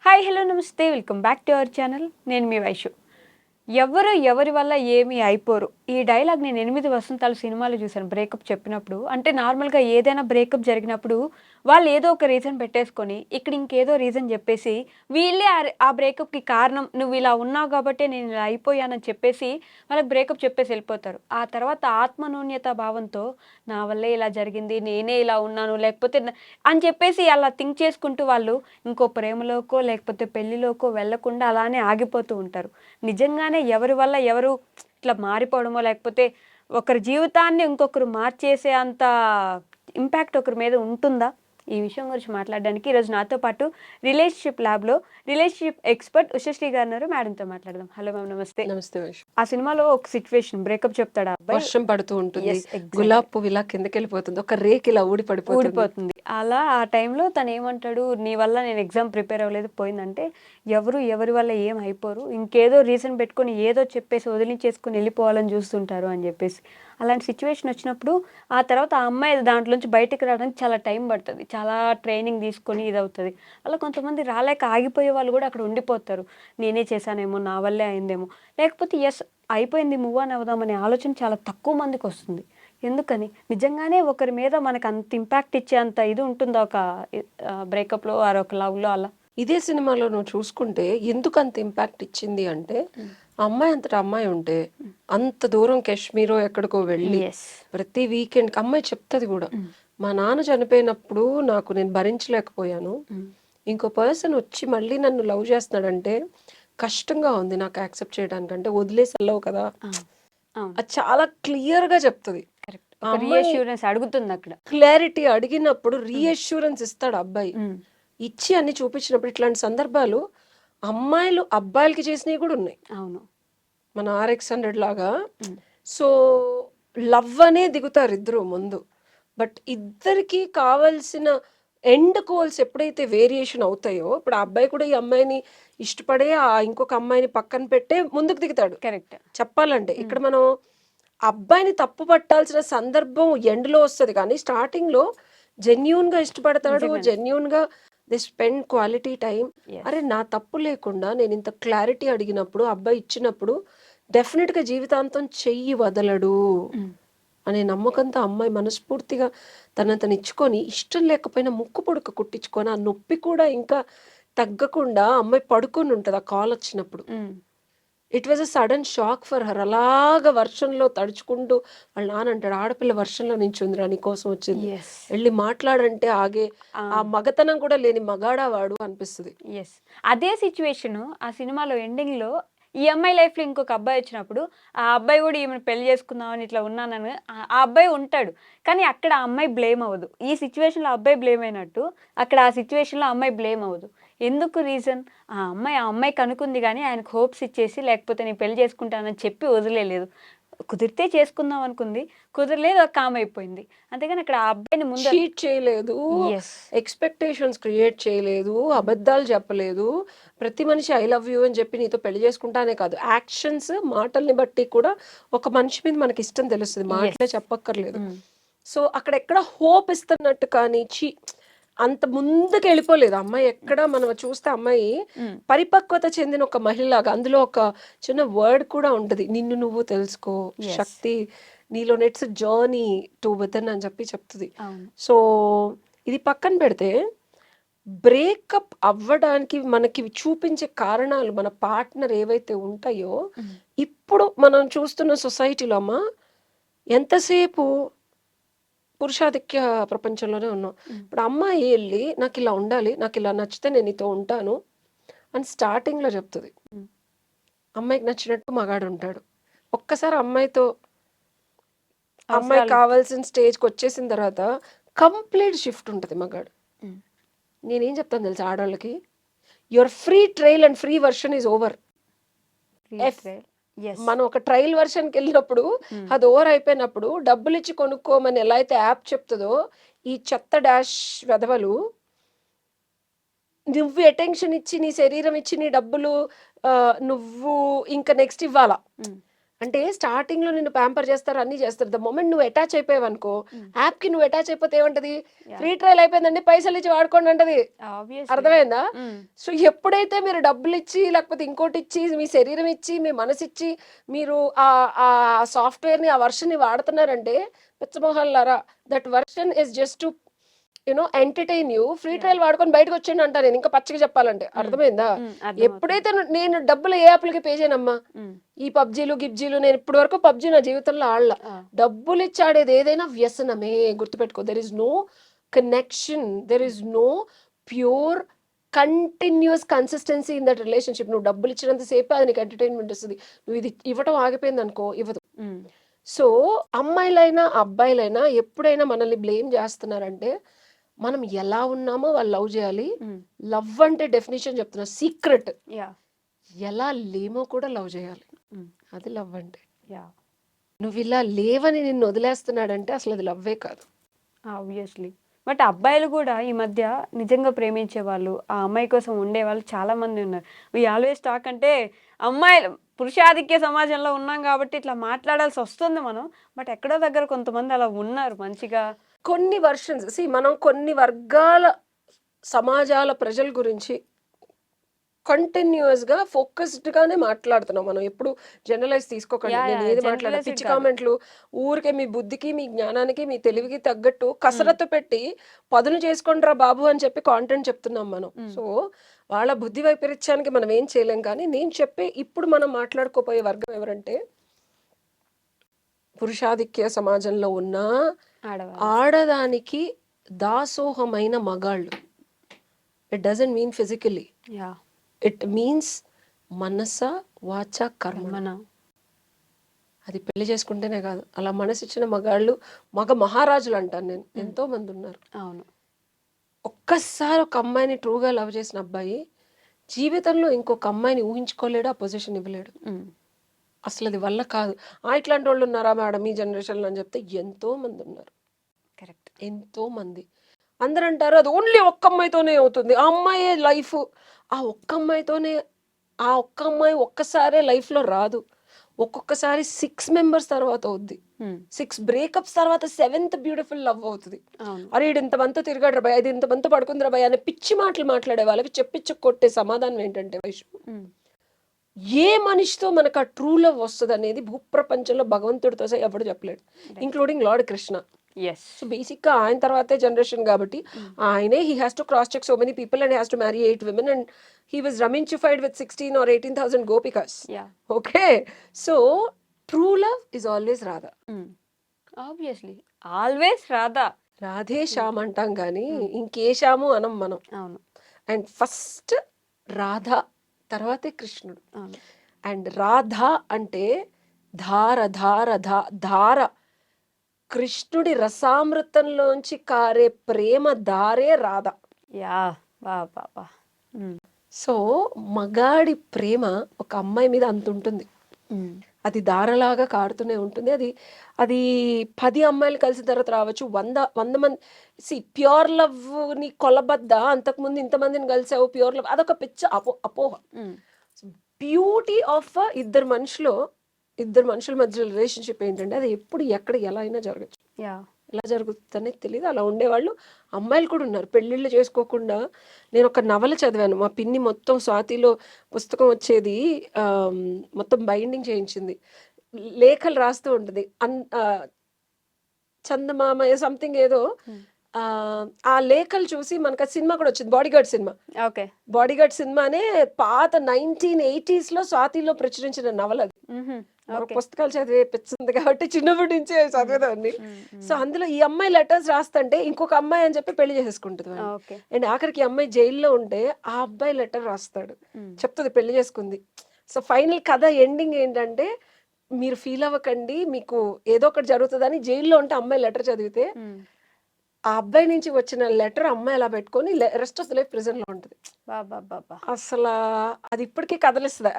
Hi hello నమస్తే welcome back to our channel. నేను మీ వైషు. ఎవరు ఎవరి వల్ల ఏమీ అయిపోరు. ఈ డైలాగ్ నేను 8 వసంతాలు సినిమాలో చూసాను బ్రేకప్ చెప్పినప్పుడు. అంటే నార్మల్‌గా ఏదైనా బ్రేకప్ జరిగినప్పుడు వాళ్ళు ఏదో ఒక రీజన్ పెట్టేసుకొని, ఇక్కడ ఇంకేదో రీజన్ చెప్పేసి, వీళ్ళే ఆ బ్రేకప్‌కి కారణం. నువ్వు ఇలా ఉన్నావు కాబట్టే నేను ఇలా అయిపోయానని చెప్పేసి వాళ్ళకి బ్రేకప్ చెప్పేసి వెళ్ళిపోతారు. ఆ తర్వాత ఆత్మన్యూన్యత భావంతో నా వల్లే ఇలా జరిగింది. నేనే ఇలా ఉన్నాను. లేకపోతే అని చెప్పేసి అలా థింక్ చేసుకుంటూ వాళ్ళు ఇంకో ప్రేమలోకో, లేకపోతే పెళ్లిలోకో వెళ్ళకుండా అలానే ఆగిపోతూ ఉంటారు. నిజంగానే ఎవరి వల్ల ఎవరు ఇట్లా మారిపోవడమో, లేకపోతే ఒకరి జీవితాన్ని ఇంకొకరు మార్చేసే అంత ఇంపాక్ట్ ఒకరి మీద ఉంటుందా? ఈ విషయం గురించి మాట్లాడడానికి ఈరోజు నాతో పాటు రిలేషన్‌షిప్ ల్యాబ్‌లో రిలేషన్‌షిప్ ఎక్స్‌పర్ట్ ఉషశ్రీ గారున్నారు. మేడంతో మాట్లాడదాం. హలో మ్యామ్, నమస్తే. నమస్తే వైషు. ఆ సినిమాలో ఒక సిట్యుయేషన్ బ్రేకప్ చెప్తాడు ఆ అబ్బాయి. వర్షం పడుతూ ఉంటుంది. Yes, exactly. గులాబీ పువ్వు ఇలా కిందకెళ్ళిపోతుంది. ఒక రేకు ఇలా ఊడి పడిపోతుంది. ఊడిపోతుంది. అలా ఆ టైంలో తనేమంటాడు, "నీ వల్ల నేను ఎగ్జామ్ ప్రిపేర్ అవ్వలేదు పోయిందంటే, ఎవరు ఎవరి వల్ల ఏం అయిపోరు. ఇంకేదో రీజన్ పెట్టుకొని ఏదో చెప్పేసి వదిలించేసుకొని వెళ్ళిపోవాలని చూస్తుంటారు" అని చెప్పేసి. అలాంటి సిట్యుయేషన్ వచ్చినప్పుడు ఆ తర్వాత ఆ అమ్మాయి దాంట్లోంచి బయటికి రావడానికి చాలా టైం పడతది. చాలా ట్రైనింగ్ తీసుకొని ఇదవుతది. అలా కొంతమంది రాలేక ఆగిపోయే వాళ్ళు కూడా అక్కడ ఉండిపోతారు. నేనే చేశానేమో, నా వల్లే అయిందేమో. లేకపోతే యెస్, అయిపోయింది, మూవ్ ఆన్ అవుదాం అనే ఆలోచన చాలా తక్కువ మందికొస్తుంది. ఎందుకని? నిజంగానే ఒకరి మీద మనకు అంత ఇంపాక్ట్ ఇచ్చే అంత ఇది ఉంటుందా ఒక బ్రేకప్‌లో ఆర్ ఒక లవ్‌లో అలా? ఇదే సినిమాలో నువ్వు చూసుకుంటే ఎందుకు అంత ఇంపాక్ట్ ఇచ్చింది అంటే, ఆ అమ్మాయి అంతటా అమ్మాయి ఉంటే అంత దూరం కాశ్మీరో ఎక్కడికో వెళ్ళి యెస్. ప్రతి వీకెండ్‌కి అమ్మాయి చెప్తది కూడా, మా నాన్న చనిపోయినప్పుడు నేను భరించలేకపోయాను. ఇంకో పర్సన్ వచ్చి మళ్ళీ నన్ను లవ్ చేస్తున్నాడంటే కష్టంగా ఉంది నాకు యాక్సెప్ట్ చేయడానికంటే, వదిలేసి వెళ్ళవు కదా. అవును. అది చాలా క్లియర్‌గా చెప్తది. కరెక్ట్. ఆ ఒక అమ్మాయి రీఅష్యూరెన్స్ అడుగుతుందక్కడ. క్లారిటీ అడిగినప్పుడు రీఅష్యూరెన్స్ ఇస్తాడు అబ్బాయి. హ్మ్. ఇచ్చి అన్ని చూపించినప్పుడు ఇట్లాంటి సందర్భాలు అమ్మాయిలు అబ్బాయిలకి చేసినవి కూడా ఉన్నాయి. అవును. మన RX-100 లాగా. హ్మ్. సో లవ్ అనే దిగుతారు ఇద్దరు ముందు. బట్ ఇద్దరికి కావాల్సిన ఎండ్ గోల్స్ ఎప్పుడైతే వేరియేషన్ అవుతాయో, ఇప్పుడు ఆ అబ్బాయి కూడా ఈ అమ్మాయిని ఇష్టపడే ఆ ఇంకొక అమ్మాయిని పక్కన పెట్టే ముందుకు దిగుతాడు. కరెక్ట్. చెప్పాలంటే ఇక్కడ మనం అబ్బాయిని తప్పు పట్టాల్సిన సందర్భం ఎండ్‌లో వస్తది కానీ, స్టార్టింగ్‌లో జెన్యూన్‌గా ఇష్టపడతాడు. నిజంగానే. జెన్యూన్‌గా they spend quality time. Yes. అరే! నా తప్పు లేకుండా నేను ఇంత క్లారిటీ అడిగినప్పుడు, అబ్బాయి ఇచ్చినప్పుడు డెఫినిట్‌గా జీవితాంతం చెయ్యి వదలడు హ్మ్. అనే నమ్మకంతో అమ్మాయి మనస్ఫూర్తిగా తనని ఇచ్చుకొని, ఇష్టం లేకపోయినా ముక్కు పుడక కుట్టించుకొని, ఆ నొప్పి కూడా ఇంకా తగ్గకుండా అమ్మాయి పడుకొని ఉంటది ఆ కాల్ వచ్చినప్పుడు. హ్మ్. It was a sudden shock for her. అలాగా వర్షంలో తడుచుకుంటూ వాళ్ళ నాన్న అంటాడు, ఆడపిల్ల వర్షంలో నించుందిరా నీకోసం వచ్చింది, యెస్. వెళ్ళి మాట్లాడంటే ఆగే ఆ! ఆ మగతనం కూడా లేని మగాడా వాడు అనిపిస్తుంది. యెస్. అదే సిట్యుయేషను ఆ సినిమాలో ఎండింగ్‌లో ఈ అమ్మాయి లైఫ్‌లో ఇంకొక అబ్బాయి వచ్చినప్పుడు, ఆ అబ్బాయి గూడా ఈమెను పెళ్లి చేసుకుందామని ఇట్లా ఉన్నానని ఆ అబ్బాయి ఉంటాడు. కానీ అక్కడ ఆ అమ్మాయి బ్లేమ్ అవ్వదు. ఈ సిట్యుయేషన్‌లో అబ్బాయి బ్లేమ్ అయినట్టు, అక్కడ ఆ సిట్యుయేషన్‌లో అమ్మాయి బ్లేమ్ అవ్వదు. ఎందుకు రీజన్? ఆ అమ్మాయికి అనుకుంది గానీ ఆయనకు హోప్స్ ఇచ్చేసి, లేకపోతే నేను పెళ్లి చేసుకుంటానని చెప్పి వదిలేయలేదు. కుదిరితే చేసుకుందాం అనుకుంది. కుదరలేదు, కామ్ అయిపోయింది. అంతేగాని అక్కడ ఆ అబ్బాయిని ముందు చీట్ చేయలేదు, యెస్. ఎక్స్పెక్టేషన్స్ క్రియేట్ చేయలేదు, అబద్ధాలు చెప్పలేదు. ప్రతి మనిషి ఐ లవ్ యూ అని చెప్పి నీతో పెళ్లి చేసుకుంటానే కాదు, యాక్షన్స్ మాటల్ని బట్టి కూడా ఒక మనిషి మీద మనకి ఇష్టం తెలుస్తుంది, మాటలే యెస్. చెప్పక్కర్లేదు. హ్మ్. సో అక్కడెక్కడ హోప్ ఇస్తున్నట్టు కానీ అంత ముందుకు వెళ్ళిపోలేదు అమ్మాయి. ఎక్కడ మనం చూస్తే అమ్మాయి హ్మ్. పరిపక్వత చెందిన ఒక మహిళలాగా, అందులో ఒక చిన్న వర్డ్ కూడా ఉంటది, నిన్ను నువ్వు తెలుసుకో, యెస్. శక్తి నీలో నెట్స్ జర్నీ టు వితన్ అని చెప్పి చెప్తుంది. అవును. సో ఇది పక్కన పెడితే, బ్రేకప్ అవ్వడానికి మనకి చూపించే కారణాలు మన పార్ట్నర్ ఏవైతే ఉంటాయో, హ్మ్. ఇప్పుడు మనం చూస్తున్న సొసైటీలో అమ్మ ఎంతసేపు పురుషాధిక్య ప్రపంచంలోనే ఉన్నాం. హ్మ్. ఇప్పుడు అమ్మాయి ఎళ్లి నాకిలా ఉండాలి, నాకిలా నచ్చితే నేను నీతో ఉంటాను అని స్టార్టింగ్‌లో చెప్తది. హ్మ్. అమ్మాయికి నచ్చినట్టు మగాడుంటాడు. ఒక్కసారి అమ్మాయికి అవసరాలు. కావాల్సిన స్టేజ్‌కొచ్చేసిన తర్వాత కంప్లీట్ షిఫ్ట్ ఉంటది మగాడు. హ్మ్. నేనేం చెప్తాను తెలుసా ఆడోళ్ళకి? Your free trial and free version is over. Free F trial. Yes. మనం ఒక ట్రయల్ వెర్షన్‌కెళ్ళినప్పుడు హ్మ్. అది ఓవర్ అయిపోయినప్పుడు డబ్బులిచ్చి కొనుక్కోమని ఎలా అయితే యాప్ చెప్తదో, ఈ చెత్త డాష్ వెధవలు నువ్వు అటెన్షన్ ఇచ్చి, నీ శరీరం ఇచ్చి, నీ డబ్బులు నువ్వు ఇంక నెక్స్ట్ ఇవ్వాలా. హ్మ్. అంటే స్టార్టింగ్ లో నిన్ను ప్యాంపర్ చేస్తారు, అన్ని చేస్తారు. ద మొమెంట్ నువ్వు అటాచ్ అయిపోయావు అనుకో, యాప్ కి నువ్వు అటాచ్ అయిపోతే ఏమంటది, ఫ్రీ ట్రయల్ అయిపోయిందండి, పైసలు ఇచ్చి వాడుకోండి అంటది. ఆబ్వియస్లీ. అర్థమైందా? సో ఎప్పుడైతే మీరు డబ్బులు ఇచ్చి, లేకపోతే ఇంకోటి ఇచ్చి, మీ శరీరం ఇచ్చి, మీ మనసు ఇచ్చి, మీరు ఆ ఆ సాఫ్ట్వేర్ ని, ఆ వర్షన్ ని వాడుతున్నారంటే, పిచ్చమొహాలారా, that version is just to entertain you. Free trial వాడుకొని బయటకు వచ్చేయండి అంటారు నేను, ఇంకా పచ్చిగా చెప్పాలంటే. అర్థమైందా? ఎప్పుడైతే నేను డబ్బులు ఏ యాప్లకి పే చేయనమ్మా, ఈ పబ్జీలు గిబ్జీలు, నేను ఇప్పటి వరకు పబ్జీ నా జీవితంలో ఆడలా. డబ్బులు ఇచ్చి ఆడేది ఏదైనా వ్యసనమే, గుర్తుపెట్టుకో. There is no connection, there is no pure continuous consistency in that relationship. నువ్వు డబ్బులు ఇచ్చినంత సేపు అది నీకు ఎంటర్టైన్మెంట్ ఇస్తుంది. నువ్వు ఇది ఇవ్వటం ఆగిపోయింది అనుకో, ఇవ్వదు. సో అమ్మాయిలైనా అబ్బాయిలైనా ఎప్పుడైనా మనల్ని బ్లేమ్ చేస్తున్నారంటే, మనం ఎలా ఉన్నామో వాళ్ళు లవ్ చేయాలి. లవ్ అంటే డెఫినేషన్ చెప్తున్నా, సీక్రెట్. ఎలా లేమో కూడా లవ్ చేయాలి, అది లవ్ అంటే. నువ్వు ఇలా లేవని నిన్ను వదిలేస్తున్నాడంటే అసలు అది లవ్వే కాదు. ఆబ్వియస్లీ. బట్ అబ్బాయిలు కూడా ఈ మధ్య నిజంగా ప్రేమించే వాళ్ళు, ఆ అమ్మాయి కోసం ఉండేవాళ్ళు చాలా మంది ఉన్నారు. వి ఆల్వేస్ టాక్ అంటే అమ్మాయిలు పురుషాధిక్య సమాజంలో ఉన్నాం కాబట్టి ఇట్లా మాట్లాడాల్సి వస్తుంది మనం. బట్ ఎక్కడో దగ్గర కొంతమంది అలా ఉన్నారు మంచిగా. కొన్ని వర్షన్స్ మనం కొన్ని వర్గాల సమాజాల ప్రజల గురించి కంటిన్యూస్ గా ఫోకస్డ్ గానే మాట్లాడుతున్నాం మనం. ఎప్పుడు జనరలైజ్ తీసుకోకండి. నేను ఏది మాట్లాడా పిచ్చి కామెంట్లు ఊరికే మీ బుద్ధికి, మీ జ్ఞానానికి, మీ తెలివికి తగ్గట్టు కసరత్తు పెట్టి పదును చేసుకుంటారా బాబు అని చెప్పి కాంటెంట్ చెప్తున్నాం మనం. సో వాళ్ళ బుద్ధి వైపరీత్యానికి మనం ఏం చేయలేం. కానీ నేను చెప్పే ఇప్పుడు మనం మాట్లాడుకోపోయే వర్గం ఎవరంటే, పురుషాధిక్య సమాజంలో ఉన్న ఆడదానికి దాసోహమైన మగాళ్ళు. It doesn't mean physically, it means మనస వాచ కర్మణ. అది పెళ్లి చేసుకుంటేనే కాదు, అలా మనసు ఇచ్చిన మగాళ్ళు మగ మహారాజులు అంటాను నేను. ఎంతో మంది ఉన్నారు. అవును. ఒక్కసారి ఒక అమ్మాయిని ట్రూగా లవ్ చేసిన అబ్బాయి జీవితంలో ఇంకొక అమ్మాయిని ఊహించుకోలేడు, ఆ పొజిషన్ ఇవ్వలేడు. అసలు అది వల్ల కాదు. ఇట్లాంటి వాళ్ళు ఉన్నారా మేడం ఈ జనరేషన్లో అని చెప్తే ఎంతో మంది ఉన్నారు. కరెక్ట్. ఎంతో మంది. అందరూ అంటారు అది ఓన్లీ ఒక్క అమ్మాయితోనే అవుతుంది, ఆ అమ్మాయే లైఫ్. ఆ ఒక్క అమ్మాయితోనే, ఆ ఒక్క అమ్మాయి ఒక్కసారే లైఫ్లో రాదు. ఒక్కొక్కసారి 6 మెంబర్స్ తర్వాత అవుద్ది. 6 బ్రేకప్స్ తర్వాత 7th బ్యూటిఫుల్ లవ్ అవుతుంది. అరే ఇది ఇంతమంతా తిరిగాడు రా భయ, అది ఇంతమంతా పడుకుంది రా భయ అనే పిచ్చి మాటలు మాట్లాడే వాళ్ళకి చెప్పించి కొట్టే సమాధానం ఏంటంటే, వైషు, ఏ మనిషితో మనకు ఆ ట్రూ లవ్ వస్తుంది అనేది భూప్రపంచంలో భగవంతుడితో సహా ఎవడు చెప్పలేడు, including lord Krishna. So basic గా ఆయన తర్వాతే జనరేషన్ కాబట్టి ఆయనే he has to cross check so many people and has to marry 8 women and he was రమించిఫైడ్ with 16 or 18,000 gopikas. Okay, so true love is always Radha. Obviously always Radha. Radhe Shyam అంటాం కానీ ఇంకే శ్యాము అనం మనం. అవును. అండ్ ఫస్ట్ రాధా, తర్వాతే కృష్ణుడు. అండ్ రాధా అంటే ధార ధార ధార, కృష్ణుడి రసామృతంలోంచి కారే ప్రేమ దారే రాధ. సో మగాడి ప్రేమ ఒక అమ్మాయి మీద అంత ఉంటుంది, అది దారలాగా కారుతూనే ఉంటుంది. అది అది 10 అమ్మాయిలు కలిసిన తర్వాత రావచ్చు, 100 మంది. ప్యూర్ లవ్ ని కొలబద్ద, అంతకుముందు ఇంతమందిని కలిసావు ప్యూర్ లవ్, అదొక పిచ్చ అపోహ. బ్యూటీ ఆఫ్ ఇద్దరు మనుషుల మధ్య రిలేషన్షిప్ ఏంటంటే, అది ఎప్పుడు ఎక్కడ ఎలా అయినా జరగచ్చు. ఎలా జరుగుతుందనే తెలియదు. అలా ఉండేవాళ్ళు అమ్మాయిలు కూడా ఉన్నారు పెళ్ళిళ్ళు చేసుకోకుండా. నేను ఒక నవల చదివాను, మా పిన్ని మొత్తం స్వాతిలో పుస్తకం వచ్చేది, మొత్తం బైండింగ్ చేయించింది, లేఖలు రాస్తూ ఉంటుంది. చందమామయ్య సంథింగ్ ఏదో. ఆ లేఖలు చూసి మనకు సినిమా కూడా వచ్చింది, బాడీగార్డ్ సినిమా. బాడీగార్డ్ సినిమానే పాత 1980s లో స్వాతిలో ప్రచురించిన నవల అది. పుస్తకాలు చదివే పిచ్చింది కాబట్టి చిన్నప్పటి నుంచే చదివేదాన్ని. సో అందులో ఈ అమ్మాయి లెటర్స్ రాస్తుంటే ఇంకొక అమ్మాయి అని చెప్పి పెళ్లి చేసేసుకుంటుంది. అండ్ ఆఖరికి ఈ అమ్మాయి జైల్లో ఉంటే ఆ అబ్బాయి లెటర్ రాస్తాడు, చెప్తుంది పెళ్లి చేసుకుంది. సో ఫైనల్ కథ ఎండింగ్ ఏంటంటే, మీరు ఫీల్ అవ్వకండి, మీకు ఏదో ఒకటి జరుగుతుందని. జైల్లో ఉంటే అమ్మాయి లెటర్ చదివితే ఆ అబ్బాయి నుంచి వచ్చిన లెటర్ అమ్మాయి అలా పెట్టుకొని rest of the life prison లో ఉంటుంది. అసలు అది ఇప్పటికీ కదలిస్తుంది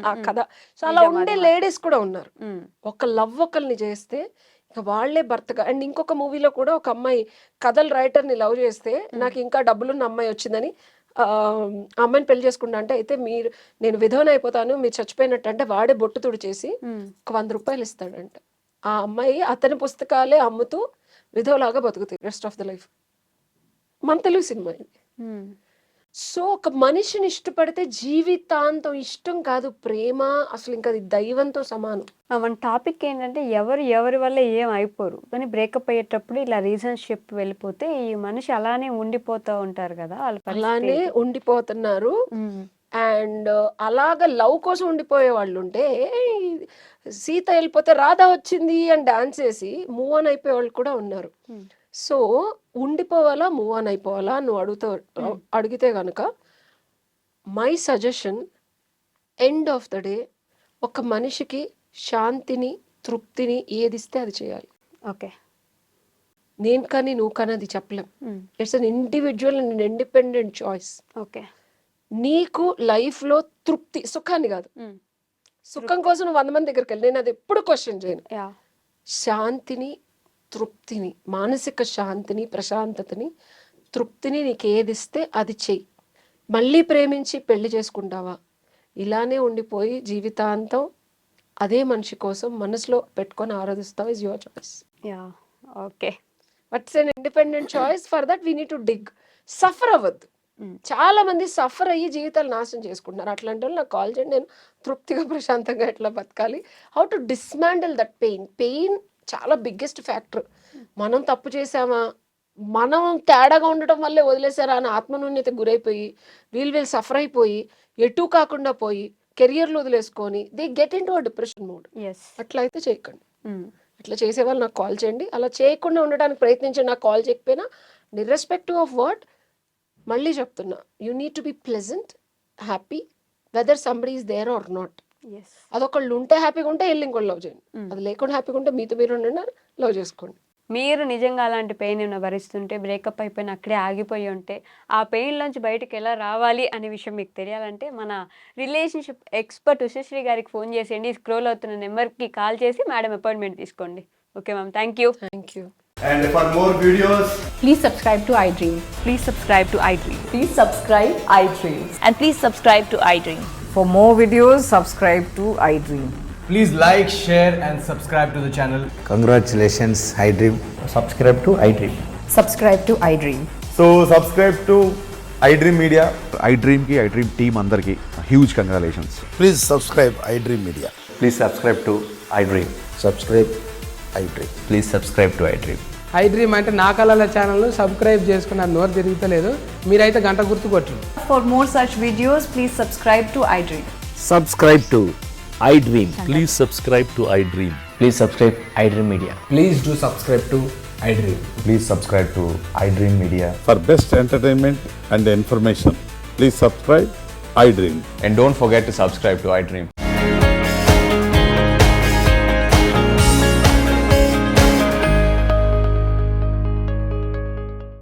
ఆ కథ. సో అలా ఉండే లేడీస్ కూడా ఉన్నారు. ఒక లవ్ ఒకరిని చేస్తే ఇక వాళ్లే భర్తగా. అండ్ ఇంకొక మూవీలో కూడా ఒక అమ్మాయి కథల్ రైటర్ ని లవ్ చేస్తే నాకు ఇంకా డబ్బులున్న అమ్మాయి వచ్చిందని ఆ అమ్మాయిని పెళ్లి చేసుకుంటా అంటే, అయితే నేను విధవన అయిపోతాను, మీరు చచ్చిపోయినట్టు అంటే, వాడే బొట్టు తుడిచేసి ఒక 100 రూపాయలు ఇస్తాడంట. ఆ అమ్మాయి అతని పుస్తకాలే అమ్ముతూ విధవలాగా బతుకుతుంది రెస్ట్ ఆఫ్ ద లైఫ్. మన తెలుగు సినిమా ఇది. సో ఒక మనిషిని ఇష్టపడితే జీవితాంతం ఇష్టం కాదు, ప్రేమ అసలు ఇంకా అది దైవంతో సమానం. మన టాపిక్ ఏంటంటే ఎవరి వల్ల ఏం అయిపోరు, కానీ బ్రేకప్ అయ్యేటప్పుడు ఇలా రీజన్షిప్ వెళ్ళిపోతే ఈ మనిషి అలానే ఉండిపోతూ ఉంటారు కదా, వాళ్ళ అలానే పరిస్థితి. ఉండిపోతున్నారు. అండ్ అలాగ లవ్ కోసం ఉండిపోయే వాళ్ళు ఉంటే, సీత వెళ్ళిపోతే రాధ వచ్చింది అని డాన్స్ చేసి మూవ్ ఆన్ అయిపోయే వాళ్ళు కూడా ఉన్నారు. సో ఉండిపోవాలా మూవ్ ఆన్ అయిపోవాలా నువ్వు అడిగితే కనుక my suggestion, end of the day ఒక మనిషికి శాంతిని తృప్తిని ఏదిస్తే అది చేయాలి. ఓకే. నేను కానీ నువ్వు కానీ అది చెప్పలేం. It's an individual and independent choice. Okay. నీకు లైఫ్లో తృప్తి, సుఖాన్ని కాదు, సుఖం కోసం నువ్వు 100 మంది దగ్గరికి వెళ్ళి, నేను అది ఎప్పుడు క్వశ్చన్ చేయను. శాంతిని తృప్తిని, మానసిక శాంతిని ప్రశాంతతని తృప్తిని నీకు ఏదిస్తే అది చెయ్యి. మళ్ళీ ప్రేమించి పెళ్లి చేసుకుంటావా, ఇలానే ఉండిపోయి జీవితాంతం అదే మనిషి కోసం మనసులో పెట్టుకొని ఆరాధిస్తావు, is your choice. Okay. Buts an independent choice. For that we need to dig. Suffer అవ్వద్దు. చాలా మంది సఫర్ అయ్యి జీవితాలు నాశనం చేసుకుంటున్నారు. అట్లాంటి వాళ్ళు నాకు కాల్ చేయండి, నేను తృప్తిగా ప్రశాంతంగా ఎట్లా బతకాలి, how to dismantle that pain చాలా బిగ్గెస్ట్ ఫ్యాక్టర్. మనం తప్పు చేసామా, మనం తేడాగా ఉండటం వల్లే వదిలేసారా అని ఆత్మన్యూన్యత గురైపోయి వీళ్ళు సఫర్ అయిపోయి ఎటు కాకుండా పోయి కెరియర్లు వదిలేసుకొని they get into a depression mode. అట్లా అయితే చేయకండి. అట్లా చేసే వాళ్ళు నాకు కాల్ చేయండి. అలా చేయకుండా ఉండడానికి ప్రయత్నించండి. నాకు కాల్ చేయకపోయినా, ఇర్రెస్పెక్టివ్ ఆఫ్ వాట్, మళ్ళీ చెప్తున్నా, you need to be pleasant, happy, whether somebody is there or not. అదొకళ్ళు ఉంటే హ్యాపీగా ఉంటే వెళ్ళి ఇంకోళ్ళు లవ్ చేయండి, అది లేకుండా హ్యాపీగా ఉంటే మీతో మీరు ఉండండి, లవ్ చేసుకోండి. మీరు నిజంగా అలాంటి పెయిన్ ఏమైనా భరిస్తుంటే, బ్రేకప్ అయిపోయిన అక్కడే ఆగిపోయి ఉంటే, ఆ పెయిన్లోంచి బయటకు ఎలా రావాలి అనే విషయం మీకు తెలియాలంటే మన రిలేషన్షిప్ ఎక్స్పర్ట్ ఉషశ్రీ గారికి ఫోన్ చేసేయండి. స్క్రోల్ అవుతున్న నెంబర్కి కాల్ చేసి మేడం అపాయింట్మెంట్ తీసుకోండి. Okay ma'am, thank you. Thank you. And for more videos, Please subscribe to iDream. Please subscribe to iDream. Please subscribe iDream. And please subscribe to iDream. For more videos, subscribe to iDream. please like, share and subscribe to the channel. Congratulations, iDream. Subscribe to iDream. Subscribe to iDream. So subscribe to iDream Media. iDream ki iDream team andarki huge congratulations. Please subscribe iDream Media. Please subscribe to iDream. Subscribe iDream. Please subscribe to iDream. iDream అంటే నా కళల channel subscribe చేసుకున్న నోరు తిరుగుతలేదు, మీరైతే గంట గుర్తు కొట్టండి. For more such videos, please subscribe to iDream. Subscribe to iDream. Please subscribe to iDream. Please subscribe iDream Media. Please do subscribe to iDream. Please subscribe to iDream Media. For best entertainment and information, please subscribe iDream. And don't forget to subscribe to iDream.